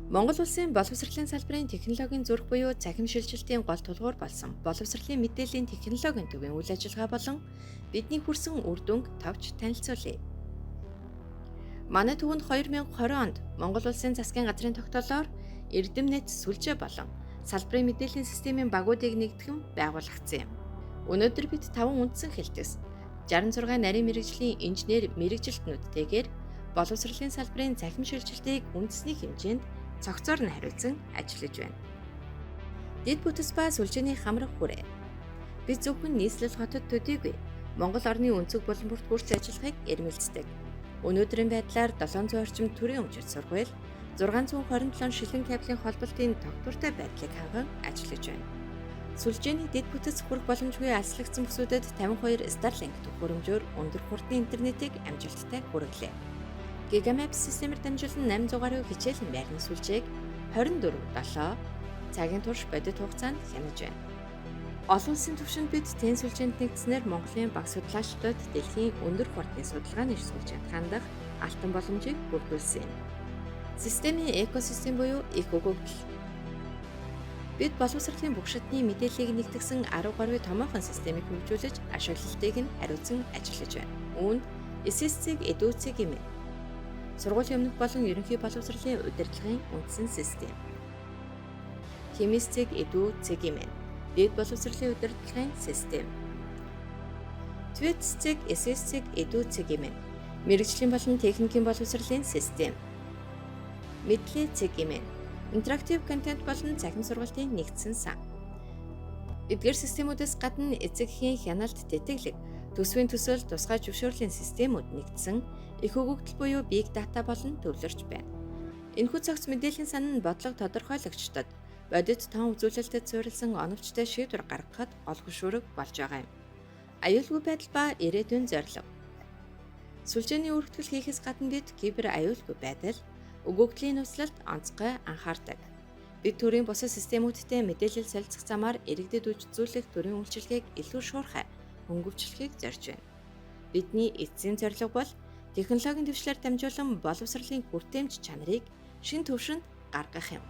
Монгол улсын боловсролын салбарын технологийн зүрх буюу цахим шилжилтийн гол тулгуур болсон боловсролын мэдээллийн технологийн төвийн үйл ажиллагаа болон бидний хүрсэн үр дүнг товч танилцуулъя. Манай төвөнд 2020 онд Монгол улсын засгийн газрын тогтоолоор Эрдэмнет сүлжээ болон салбарын мэдээллийн системийн багуудыг нэгтгэн байгуулагдсан юм. Өнөөдөр бид 5 үндсэн хэлтгс 66 нарийн мэрэгжлийн инженер мэрэгжилтнүүдтэйгээр боловсролын салбарын цахим шилжилтийг үндэсний хэмжээнд цогцоор нь хариуцсан ажиллаж байна. Дэд бүтэц ба сүлжээний хамрах хүрээ. Бид зөвхөн нийслэл хотод төдийгүй Монгол орны өнцөг булан бүрт хүрч ажиллахыг эрмэлздэг. Өнөөдрийн байдлаар 700 орчим төрийн өмчит сургууль, 627 шилэн кабелийн холболтын тогтвортой байдлыг ханган ажиллаж байна. Сүлжээний дэд бүтэц хүрэх боломжгүй алслагдсан бүсүүдэд 52 Starlink хөрөмжөөр өндөр хурдны интернетийг амжилттай хүргэлээ. Gigamaps системээр дамжуулан 800 гаруй хичээлэн байрны сүлжээг 24/7 цагийн турш бодит хугацаанд хянаж байна. Олон улсын түвшинд бид тэн сүлжээнд нэгдснээр Монголын баг судлаачдад дэлхийн өндөр хурдны судалгааны сүлжээнд хандах алтан боломжийг бүрдүүлсэн юм. Системийн экосистем буюу их өгөгдөл. Бид боловсролын бүх шатны мэдээллийг нэгтгэсэн 10 гаруй томоохон системийг хөгжүүлж ашиглалтыг нь хариуцсан ажиллаж байна. Үүнд SSC-г эдүүцэг юм. Сургуулийн өмнөх болон ерөнхий боловсролын удирдлагын үндсэн систем. Химисцэг эдүү цэгимэн. Дэд боловсролын удирдлагын систем. Твитцэг SSC-г эдүү цэгимэн. Мэргэжлийн болон техникийн боловсролын систем. Мэдлээ цэгимэн. Интерактив контент болон цахим сургалтын нэгдсэн сан. Эдгээр системүүдээс гадна эцэгхийн хяналт тэтгэлэг, төсвийн төсөөл тусгай зөвшөөрлийн системүүд нэгдсэн их өгөгдөл буюу Big Data болон төвлөрч байна. Энэхүү цогц мэдээллийн сан нь бодлого тодорхойлогчдод бодит тоон үзүүлэлтэд суурилсан оновчтой шийдвэр гаргахад гол хөшүүрэг болж байгаа юм. Аюулгүй байдал ба ирээдүйн зорилго. Сүлжээний өргөтгөл хийхээс гадна бид кибер аюулгүй байдал, өгөгдлийн нөхцөлд онцгой анхаардаг. Бид төрийн бусад системүүдтэй мэдээлэл солилцох замаар иргэдэд үзүүлэх төрийн үйлчилгээг илүү шуурхай хөнгөвчлөхийг зорж байна. Бидний эцсийн зорилго бол технологийн дэвшлэр дамжуулан боловсролын хүртээмж чанарыг шинэ түвшинд гаргах юм.